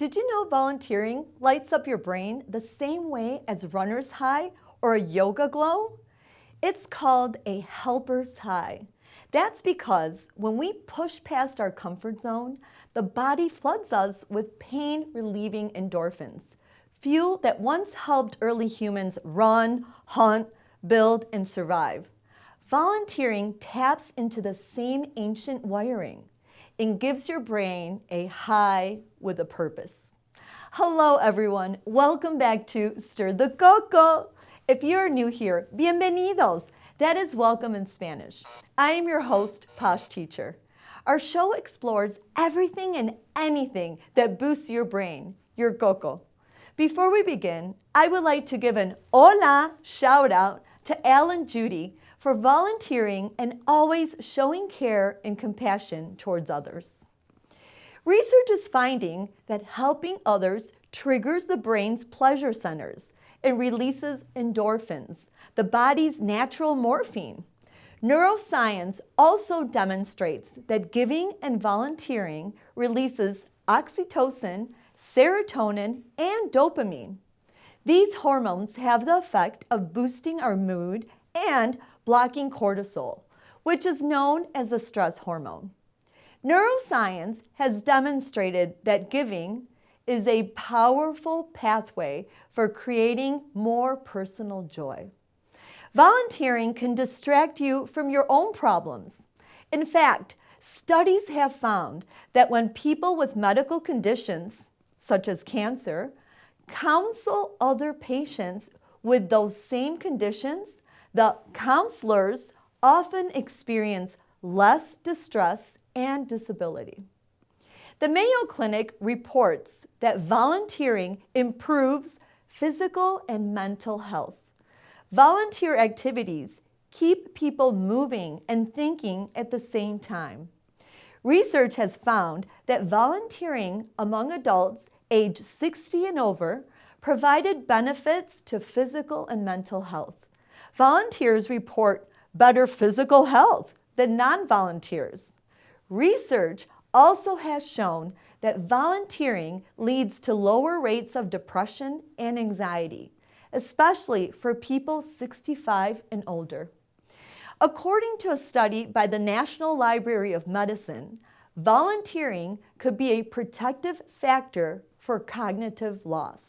Did you know volunteering lights up your brain the same way as runner's high or a yoga glow? It's called a helper's high. That's because when we push past our comfort zone, the body floods us with pain-relieving endorphins, fuel that once helped early humans run, hunt, build, and survive. Volunteering taps into the same ancient wiring and gives your brain a high with a purpose. Hello, everyone. Welcome back to Stir the Coco. If you're new here, bienvenidos. That is welcome in Spanish. I am your host, Posh Teacher. Our show explores everything and anything that boosts your brain, your coco. Before we begin, I would like to give an hola shout out to Al and Judy for volunteering and always showing care and compassion towards others. Research is finding that helping others triggers the brain's pleasure centers and releases endorphins, the body's natural morphine. Neuroscience also demonstrates that giving and volunteering releases oxytocin, serotonin, and dopamine. These hormones have the effect of boosting our mood and blocking cortisol, which is known as the stress hormone. Neuroscience has demonstrated that giving is a powerful pathway for creating more personal joy. Volunteering can distract you from your own problems. In fact, studies have found that when people with medical conditions, such as cancer, counsel other patients with those same conditions, the counselors often experience less distress and disability. The Mayo Clinic reports that volunteering improves physical and mental health. Volunteer activities keep people moving and thinking at the same time. Research has found that volunteering among adults aged 60 and over provided benefits to physical and mental health. Volunteers report better physical health than non-volunteers. Research also has shown that volunteering leads to lower rates of depression and anxiety, especially for people 65 and older. According to a study by the National Library of Medicine, volunteering could be a protective factor for cognitive loss.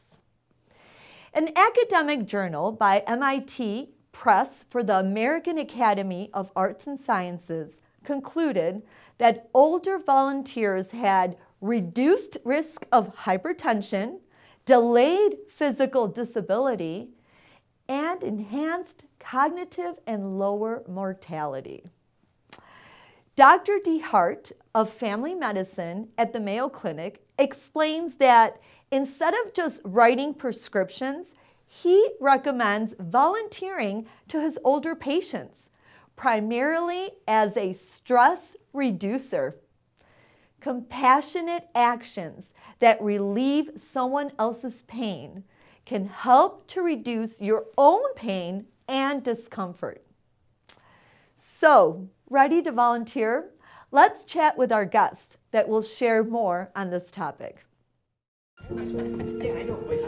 An academic journal by MIT Press for the American Academy of Arts and Sciences concluded that older volunteers had reduced risk of hypertension, delayed physical disability, and enhanced cognitive and lower mortality. Dr. DeHart of Family Medicine at the Mayo Clinic explains that instead of just writing prescriptions, he recommends volunteering to his older patients, primarily as a stress reducer. Compassionate actions that relieve someone else's pain can help to reduce your own pain and discomfort. So, ready to volunteer? Let's chat with our guest that will share more on this topic. Yeah, I know. Wait,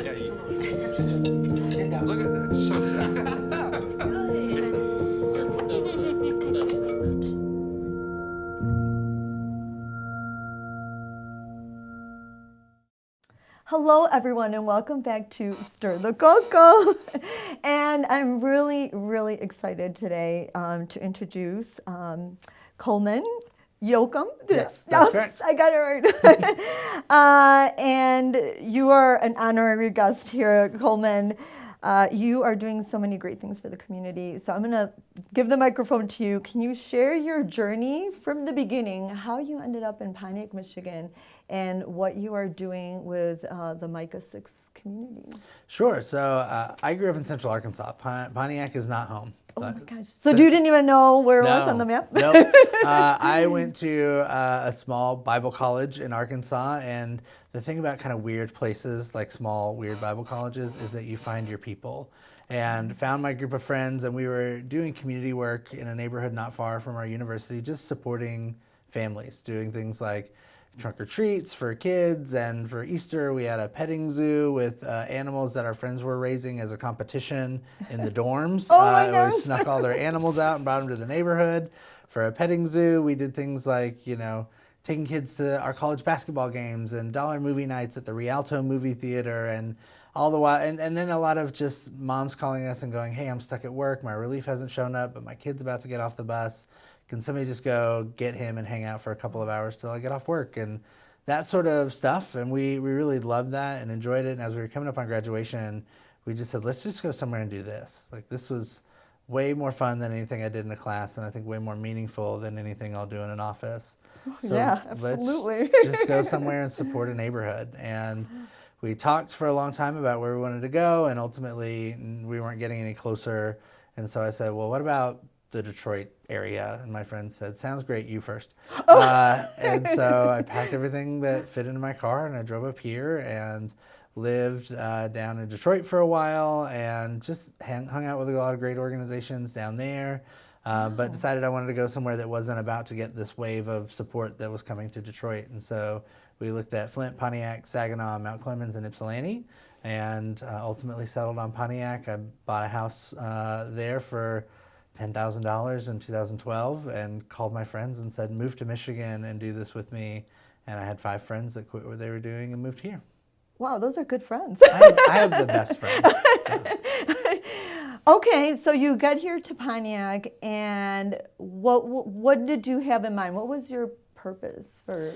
yeah, you just look at it. It's so sad. That's good. Hello, everyone, and welcome back to Stir the Coco. And I'm really, really excited today to introduce Coleman Yokam. Yes, that's correct. I got it right. And you are an honorary guest here, Coleman. You are doing so many great things for the community. So I'm going to give the microphone to you. Can you share your journey from the beginning, how you ended up in Pontiac, Michigan, and what you are doing with the Micah 6 community? Sure. So I grew up in Central Arkansas. Pontiac is not home. Oh my gosh. So you didn't even know where it was on the map? Nope. I went to a small Bible college in Arkansas, and the thing about kind of weird places, like small, weird Bible colleges, is that you find your people. And found my group of friends, and we were doing community work in a neighborhood not far from our university, just supporting families, doing things like trunk or treats for kids, and for Easter we had a petting zoo with animals that our friends were raising as a competition in the dorms. Oh my We gosh. snuck all their animals out and brought them to the neighborhood. For a petting zoo, we did things like, taking kids to our college basketball games and dollar movie nights at the Rialto movie theater, and all the while, and then a lot of just moms calling us and going, hey, I'm stuck at work, my relief hasn't shown up, but my kid's about to get off the bus. Can somebody just go get him and hang out for a couple of hours till I get off work? And that sort of stuff. And we really loved that and enjoyed it. And as we were coming up on graduation, we just said, let's just go somewhere and do this. Like, this was way more fun than anything I did in a class, and I think way more meaningful than anything I'll do in an office. So Yeah, absolutely. Let's just go somewhere and support a neighborhood. And we talked for a long time about where we wanted to go, and ultimately we weren't getting any closer. And so I said, well, what about the Detroit area? And my friend said, sounds great, you first. And so I packed everything that fit into my car, and I drove up here and lived down in Detroit for a while, and just hung out with a lot of great organizations down there. But decided I wanted to go somewhere that wasn't about to get this wave of support that was coming to Detroit. And so we looked at Flint, Pontiac, Saginaw, Mount Clemens, and Ypsilanti, and ultimately settled on Pontiac. I bought a house there for $10,000 in 2012 and called my friends and said, move to Michigan and do this with me. And I had 5 friends that quit what they were doing and moved here. Wow, those are good friends. I have the best friends. Okay, so you got here to Pontiac, and what did you have in mind? What was your purpose for?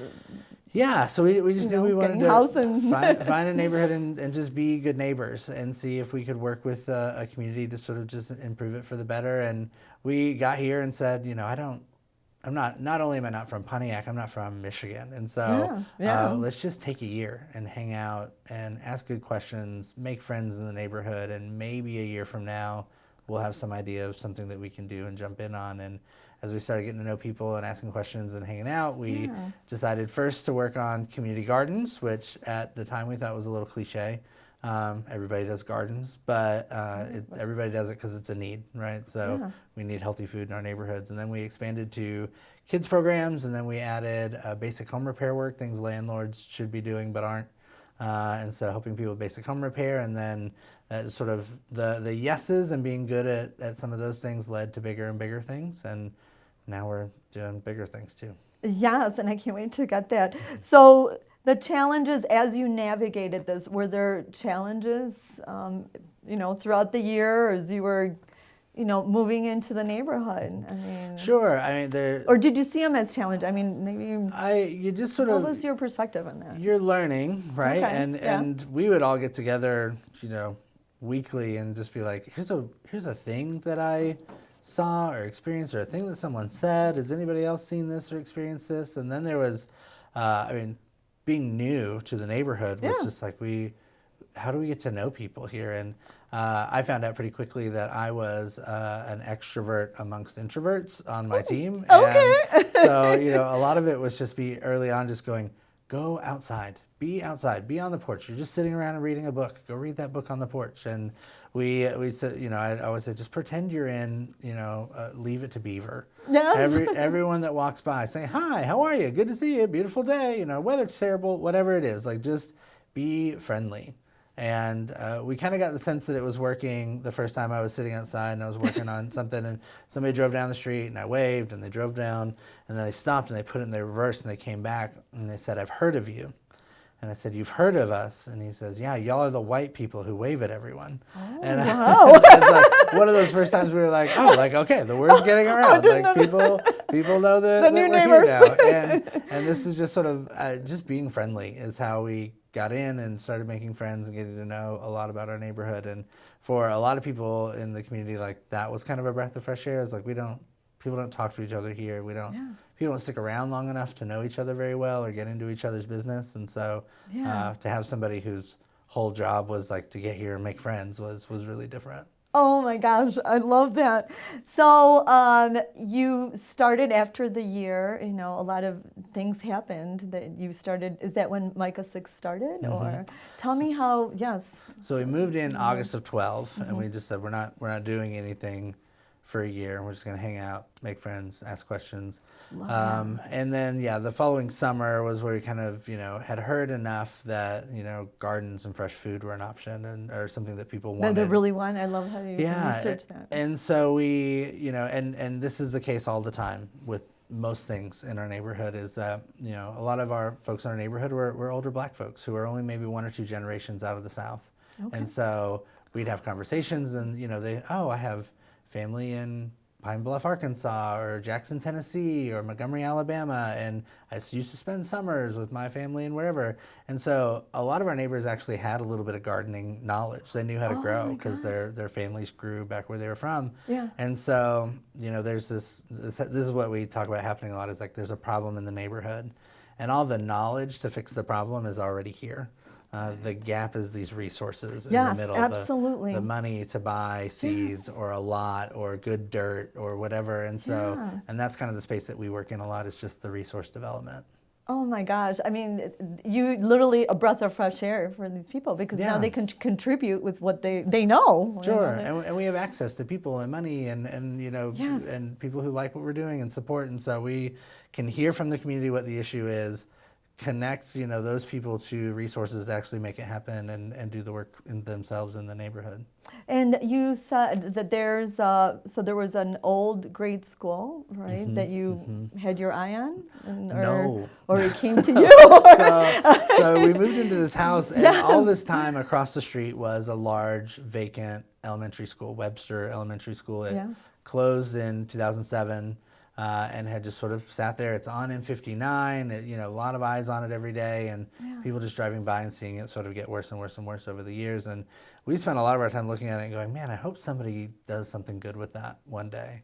Yeah, so we just knew we wanted to house and find a neighborhood and just be good neighbors and see if we could work with a community to sort of just improve it for the better. And we got here and said, not only am I not from Pontiac, I'm not from Michigan. And so let's just take a year and hang out and ask good questions, make friends in the neighborhood, and maybe a year from now we'll have some idea of something that we can do and jump in on. And as we started getting to know people and asking questions and hanging out, we decided first to work on community gardens, which at the time we thought was a little cliche. Everybody does gardens, but everybody does it because it's a need, right? So we need healthy food in our neighborhoods. And then we expanded to kids programs, and then we added basic home repair work, things landlords should be doing but aren't. And so helping people with basic home repair, and then sort of the yeses and being good at some of those things led to bigger and bigger things. And now we're doing bigger things too. Yes, and I can't wait to get that. So the challenges as you navigated this, were there challenges, throughout the year as you were, moving into the neighborhood? I mean, sure. I mean, or did you see them as challenges? I mean, maybe you just sort of. What was your perspective on that? You're learning, right? Okay, and we would all get together, weekly and just be like, here's a thing that I saw or experienced, or a thing that someone said. Has anybody else seen this or experienced this? And then there was, being new to the neighborhood was just like, how do we get to know people here? And I found out pretty quickly that I was an extrovert amongst introverts on my team. Okay. And so, a lot of it was just early on just going, go outside, be on the porch. You're just sitting around and reading a book. Go read that book on the porch. And we said, I always said, just pretend you're in, Leave It to Beaver. Yes. Everyone that walks by, say, hi, how are you? Good to see you. Beautiful day. Weather's terrible, whatever it is. Like, just be friendly. And we kind of got the sense that it was working the first time I was sitting outside and I was working on something, and somebody drove down the street and I waved and they drove down, and then they stopped and they put it in the reverse and they came back and they said, I've heard of you. And I said, you've heard of us? And he says, yeah, y'all are the white people who wave at everyone. Oh, and wow. it's like one of those first times we were like, okay, the word's getting around. Like people know that new we're neighbors. here now. And this is just sort of just being friendly is how we got in and started making friends and getting to know a lot about our neighborhood. And for a lot of people in the community, like, that was kind of a breath of fresh air. It's like, people don't talk to each other here. People don't stick around long enough to know each other very well or get into each other's business. And so to have somebody whose whole job was like to get here and make friends was really different. Oh my gosh, I love that. So you started after the year, a lot of things happened that you started. Is that when Micah 6 started? Mm-hmm. Or tell me how, yes. So we moved in August of 12, and we just said we're not doing anything for a year. We're just going to hang out, make friends, ask questions. Love And then, the following summer was where we kind of, had heard enough that, gardens and fresh food were an option or something that people wanted. They really want. I love how you research that. And so we, and this is the case all the time with most things in our neighborhood is that, a lot of our folks in our neighborhood were older Black folks who are only maybe 1 or 2 generations out of the South. Okay. And so we'd have conversations and, I have family in Pine Bluff, Arkansas, or Jackson, Tennessee, or Montgomery, Alabama, and I used to spend summers with my family and wherever. And so a lot of our neighbors actually had a little bit of gardening knowledge. They knew how to grow because their families grew back where they were from. Yeah. And so, there's this is what we talk about happening a lot is like there's a problem in the neighborhood, and all the knowledge to fix the problem is already here. The gap is these resources in the middle. Absolutely. The money to buy seeds or a lot or good dirt or whatever. And so, and that's kind of the space that we work in a lot is just the resource development. Oh my gosh. I mean, you literally a breath of fresh air for these people because now they can contribute with what they know. Sure. And we have access to people and money and and people who like what we're doing and support. And so we can hear from the community what the issue is, connect those people to resources to actually make it happen and do the work in themselves in the neighborhood. And you said that there was an old grade school, right, that you had your eye on? Or it came to you? So we moved into this house, and all this time across the street was a large vacant elementary school, Webster Elementary School. It closed in 2007. And had just sort of sat there. It's on M59, a lot of eyes on it every day, and people just driving by and seeing it sort of get worse and worse and worse over the years. And we spent a lot of our time looking at it and going, man, I hope somebody does something good with that one day.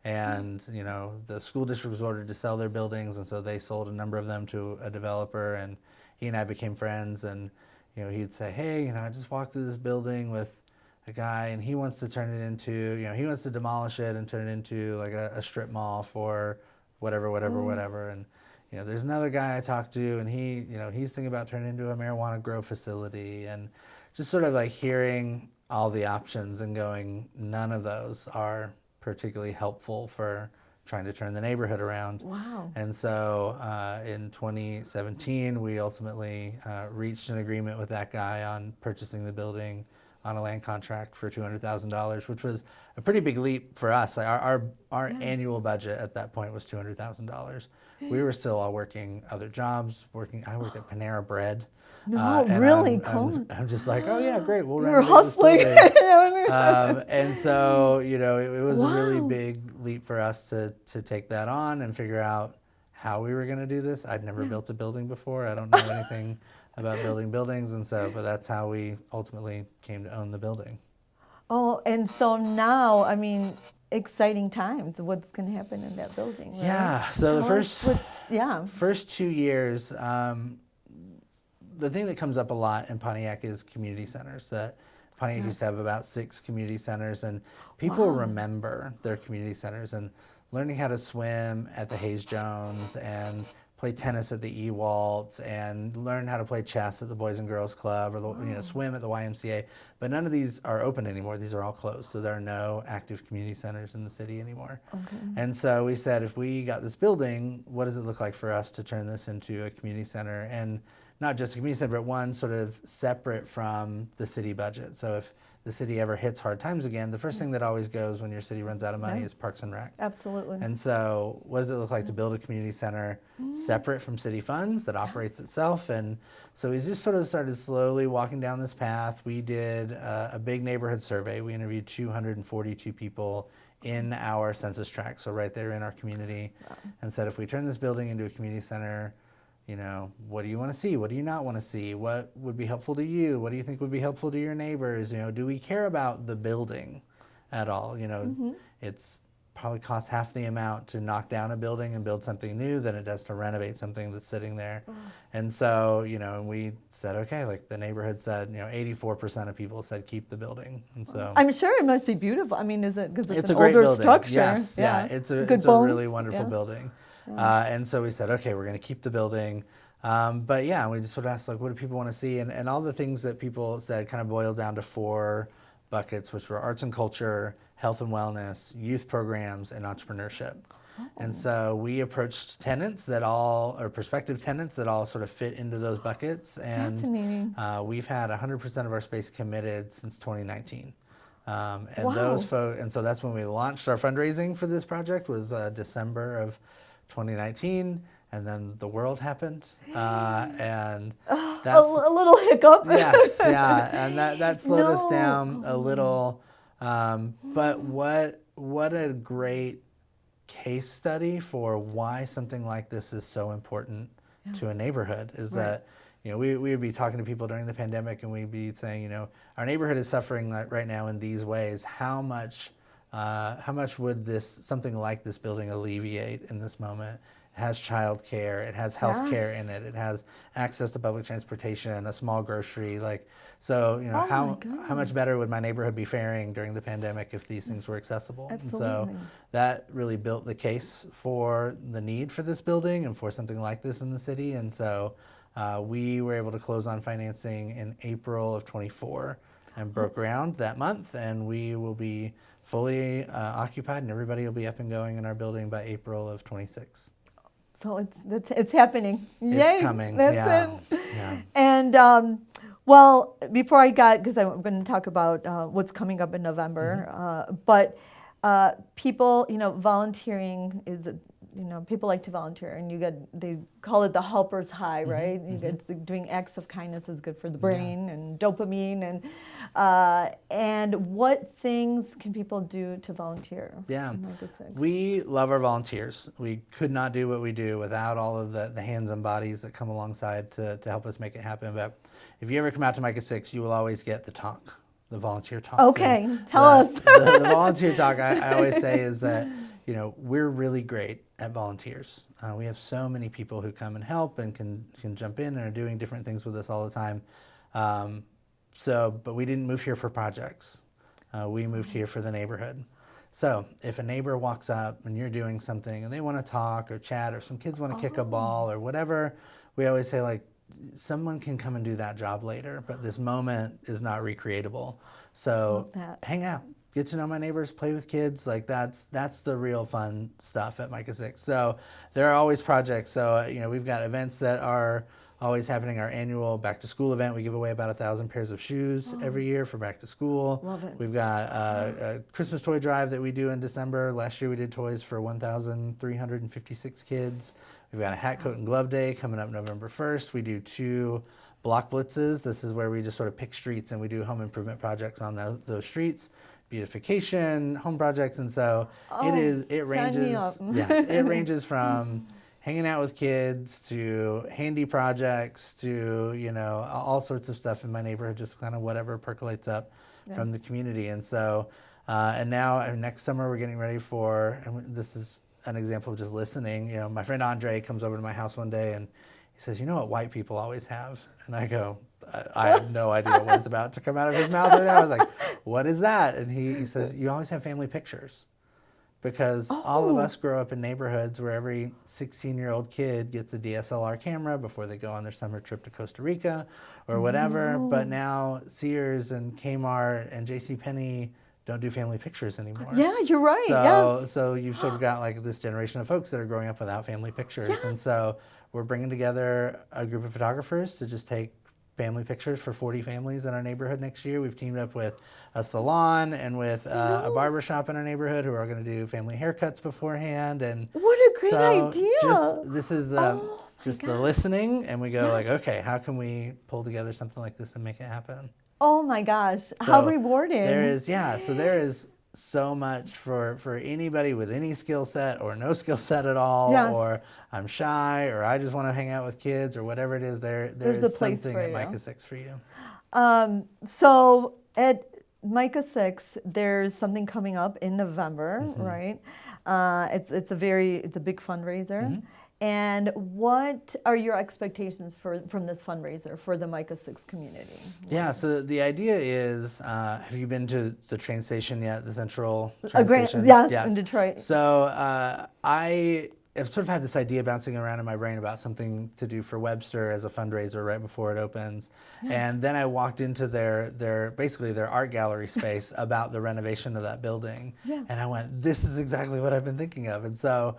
And, the school district was ordered to sell their buildings, and so they sold a number of them to a developer, and he and I became friends. And, he'd say, hey, I just walked through this building with a guy and he wants to turn it into, he wants to demolish it and turn it into like a strip mall for whatever. And, there's another guy I talked to and he, he's thinking about turning it into a marijuana grow facility, and just sort of like hearing all the options and going, none of those are particularly helpful for trying to turn the neighborhood around. Wow. And so in 2017, we ultimately reached an agreement with that guy on purchasing the building on a land contract for $200,000, which was a pretty big leap for us. Our annual budget at that point was $200,000. We were still all working other jobs. I worked at Panera Bread. No, and really, Coleman. I'm just like, oh yeah, great. We'll you were hustling. And so, it was a really big leap for us to take that on and figure out how we were going to do this. I'd never built a building before. I don't know anything about building buildings, and so, but that's how we ultimately came to own the building. Oh, and so now, I mean, exciting times. What's going to happen in that building? Right? Yeah. So the first 2 years, the thing that comes up a lot in Pontiac is community centers. That Pontiac used to have about 6 community centers, and people remember their community centers and learning how to swim at the Hayes Jones and play tennis at the Ewalts and learn how to play chess at the Boys and Girls Club or swim at the YMCA. But none of these are open anymore. These are all closed. So there are no active community centers in the city anymore. Okay. And so we said, if we got this building, what does it look like for us to turn this into a community center? And not just a community center, but one sort of separate from the city budget. So if the city ever hits hard times again, the first thing that always goes when your city runs out of money is Parks and Rec. Absolutely. And so what does it look like to build a community center separate from city funds that operates itself? And so we just sort of started slowly walking down this path. We did a big neighborhood survey. We interviewed 242 people in our census tract, so right there in our community, and said, if we turn this building into a community center, what do you want to see? What do you not want to see? What would be helpful to you? What do you think would be helpful to your neighbors? Do we care about the building at all? It's probably costs half the amount to knock down a building and build something new than it does to renovate something that's sitting there. And so, and we said, okay, like the neighborhood said, 84% of people said keep the building. And so I'm sure it must be beautiful. I mean, is it because it's an a great older building. structure? Yes, it's a really wonderful building. And so we said, okay, we're going to keep the building. But we just sort of asked, like, what do people want to see? And all the things that people said kind of boiled down to 4 buckets, which were arts and culture, health and wellness, youth programs, and entrepreneurship. And so we approached tenants that all, or prospective tenants that all sort of fit into those buckets. And Fascinating. we've had 100% of our space committed since 2019. And Wow. those folks, and so that's when we launched our fundraising for this project, was December of 2019. And then the world happened, and a that's little hiccup. yes, yeah, and that slowed us No. down a little. But what a great case study for why something like this is so important to a neighborhood is Right. that, we would be talking to people during the pandemic and we'd be saying, our neighborhood is suffering right now in these ways. How much would something like this building alleviate in this moment? It has childcare, it has healthcare Yes. in it, it has access to public transportation, a small grocery, so Oh how my much better would my neighborhood be faring during the pandemic if these things were accessible? Absolutely. And so that really built the case for the need for this building and for something like this in the city. And so we were able to close on financing in April of 24 and broke ground that month, and we will be fully occupied and everybody will be up and going in our building by April of 26. So it's happening. Yay. It's coming. That's Yeah. it. Yeah. And well, before because I'm going to talk about what's coming up in November, but people, volunteering is, people like to volunteer, and they call it the helper's high, right? You get doing acts of kindness is good for the brain and dopamine, and what things can people do to volunteer? Yeah. in Micah 6? We love our volunteers. We could not do what we do without all of the hands and bodies that come alongside to help us make it happen. But if you ever come out to Micah 6, you will always get the talk, the volunteer talk. Okay, And tell us. the volunteer talk I always say is that, we're really great at volunteers. We have so many people who come and help and can jump in and are doing different things with us all the time. But we didn't move here for projects. We moved here for the neighborhood. So if a neighbor walks up and you're doing something and they want to talk or chat, or some kids want to kick a ball or whatever, we always say, someone can come and do that job later, but this moment is not recreatable. So Love that. hang out, get to know my neighbors, play with kids. That's the real fun stuff at Micah 6. So there are always projects. So, we've got events that are always happening. Our annual back to school event, we give away about 1,000 pairs of shoes every year for back to school. Love it. We've got a Christmas toy drive that we do in December. Last year we did toys for 1,356 kids. We've got a hat, coat, and glove day coming up November 1st. We do 2 block blitzes. This is where we just sort of pick streets and we do home improvement projects on those streets, beautification, home projects. And so it ranges. Yes, it ranges from hanging out with kids to handy projects to, all sorts of stuff in my neighborhood, just kind of whatever percolates up from the community. And so, and now next summer we're getting ready and this is an example of just listening. My friend Andre comes over to my house one day and he says, what white people always have? And I go, I have no idea what's about to come out of his mouth right now. I was like, what is that? And he says, you always have family pictures. Because all of us grow up in neighborhoods where every 16-year-old kid gets a DSLR camera before they go on their summer trip to Costa Rica or whatever. But now Sears and Kmart and JCPenney don't do family pictures anymore. Yeah, you're right. Yes. So you've sort of got this generation of folks that are growing up without family pictures. Yes. And so we're bringing together a group of photographers to just take family pictures for 40 families in our neighborhood next year. We've teamed up with a salon and with a barber shop in our neighborhood who are going to do family haircuts beforehand. And What a great idea. This is the listening, and we go okay, how can we pull together something like this and make it happen? Oh my gosh, how rewarding. There is so much for anybody with any skill set or no skill set at all, or I'm shy, or I just want to hang out with kids, or whatever it is. There's a place something for at you. Micah 6 for you. So at Micah 6, there's something coming up in November, right? It's a big fundraiser. And what are your expectations from this fundraiser for the Micah 6 community? Yeah, so the idea is, have you been to the train station yet, the Central train station? Yes, in Detroit. So I I've sort of had this idea bouncing around in my brain about something to do for Webster as a fundraiser right before it opens. Yes. And then I walked into their basically their art gallery space about the renovation of that building. Yeah. And I went, this is exactly what I've been thinking of. And so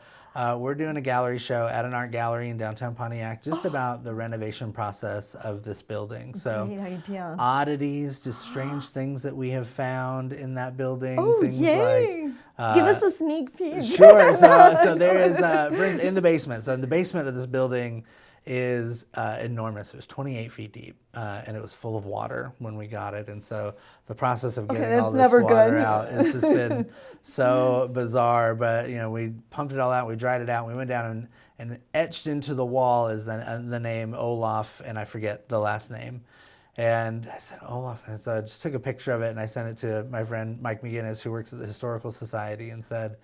we're doing a gallery show at an art gallery in downtown Pontiac just about the renovation process of this building. So Great idea. oddities, just strange things that we have found in that building. Oh, things yay. like Give us a sneak peek. Sure. So there is in the basement. So in the basement of this building is enormous. It was 28 feet deep, and it was full of water when we got it. And so the process of getting all this water out has just been so bizarre. But we pumped it all out, we dried it out, and we went down and etched into the wall is the name Olaf, and I forget the last name. And I said, Olaf. And so I just took a picture of it and I sent it to my friend Mike McGinnis, who works at the Historical Society, and said,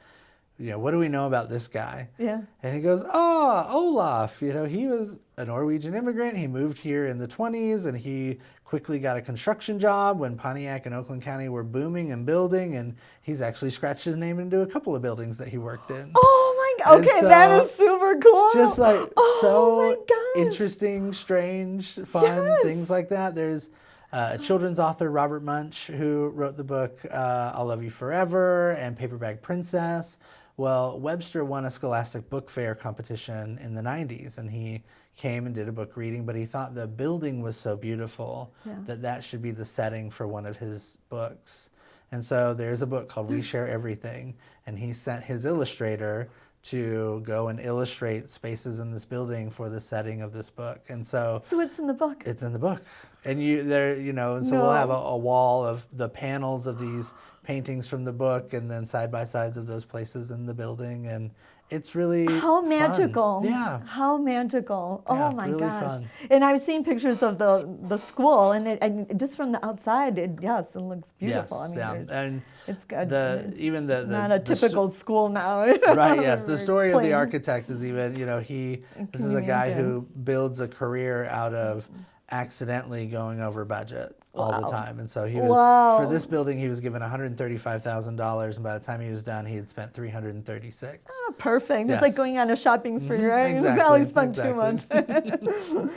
what do we know about this guy? Yeah. And he goes, Olaf. He was a Norwegian immigrant. He moved here in the 1920s, and he quickly got a construction job when Pontiac and Oakland County were booming and building, and he's actually scratched his name into a couple of buildings that he worked in. Oh my God. Okay, so, that is super cool. Just like my so gosh. interesting, strange, fun, Yes. things like that. There's a children's author, Robert Munch, who wrote the book I'll Love You Forever and Paper Bag Princess. Well, Webster won a Scholastic Book Fair competition in the 90s, and he came and did a book reading, but he thought the building was so beautiful that should be the setting for one of his books. And so there's a book called We Share Everything, and he sent his illustrator to go and illustrate spaces in this building for the setting of this book. And so it's in the book. it's in the book. And so we'll have a wall of the panels of these paintings from the book, and then side by sides of those places in the building, and it's really How fun. magical. Yeah. How magical. Yeah, Oh my really gosh. fun. And I've seen pictures of the school, and just from the outside, it looks beautiful. Yes, I mean, yeah. And it's good. It's even the not a the typical school now. right, yes. The story of the Plain. architect is even, this is you a guy imagine? who builds a career out of accidentally going over budget all the time. And so he was, for this building, he was given $135,000, and by the time he was done, he had spent $336,000. Oh, perfect. Yes. It's like going on a shopping spree, right? Exactly, You probably spent too exactly. much.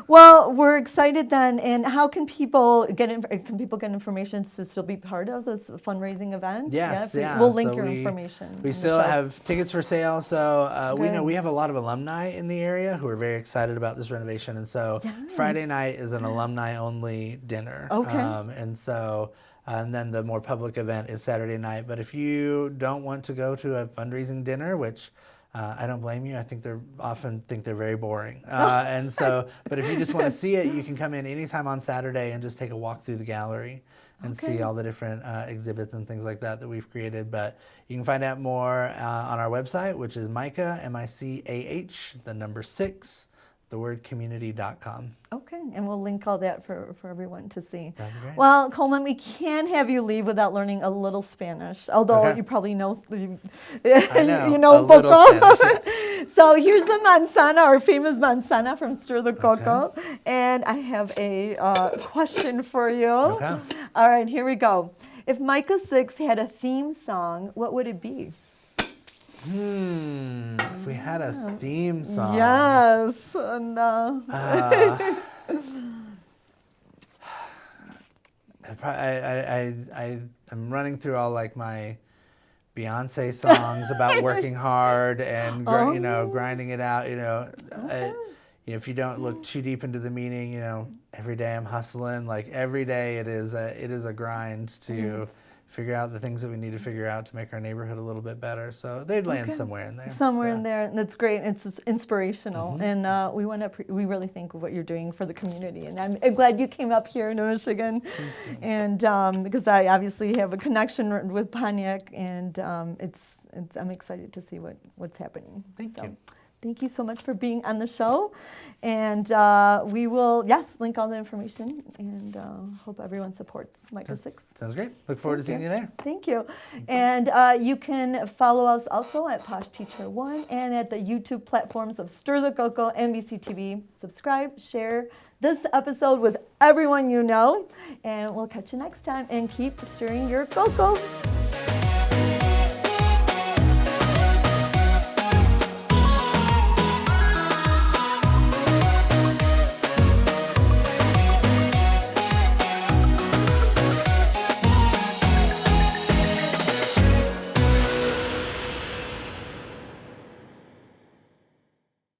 Well, we're excited then. And how can people get information to still be part of this fundraising event? Yes, yeah. We'll link So your we- information. We on the still show. have tickets for sale. So we know Good. we have a lot of alumni in the area who are very excited about this renovation. And so Friday night is an alumni-only dinner. Okay. And then the more public event is Saturday night. But if you don't want to go to a fundraising dinner, which I don't blame you. I think often think they're very boring. But if you just want to see it, you can come in anytime on Saturday and just take a walk through the gallery and see all the different exhibits and things like that we've created. But you can find out more on our website, which is MICAH, M-I-C-A-H, the number 6, the word community.com. Okay, and we'll link all that for everyone to see. That'd be great. Well, Coleman, we can't have you leave without learning a little Spanish, although Okay. you probably know, I know, you know a little poco. Spanish, yes. So here's the manzana, our famous manzana from Stir the Coco. And I have a question for you. Okay. All right, here we go. If Micah 6 had a theme song, what would it be? If we had a theme song. Yes. And, I'm running through all like my Beyonce songs about working hard and grinding it out. If you don't look too deep into the meaning, every day I'm hustling. Like every day it is a grind to figure out the things that we need to figure out to make our neighborhood a little bit better. So they'd land somewhere in there. Somewhere in there, and that's great. It's just inspirational, and we really think of what you're doing for the community. And I'm glad you came up here to Michigan, and because I obviously have a connection with Pontiac, and I'm excited to see what's happening. Thank you. Thank you so much for being on the show, and we will link all the information, and hope everyone supports Micah 6. Sounds great. Look forward to seeing you there. Thank you. And you can follow us also at Posh Teacher 1 and at the YouTube platforms of Stir the Coco, NBC TV. Subscribe, share this episode with everyone you know, and we'll catch you next time, and keep stirring your cocoa.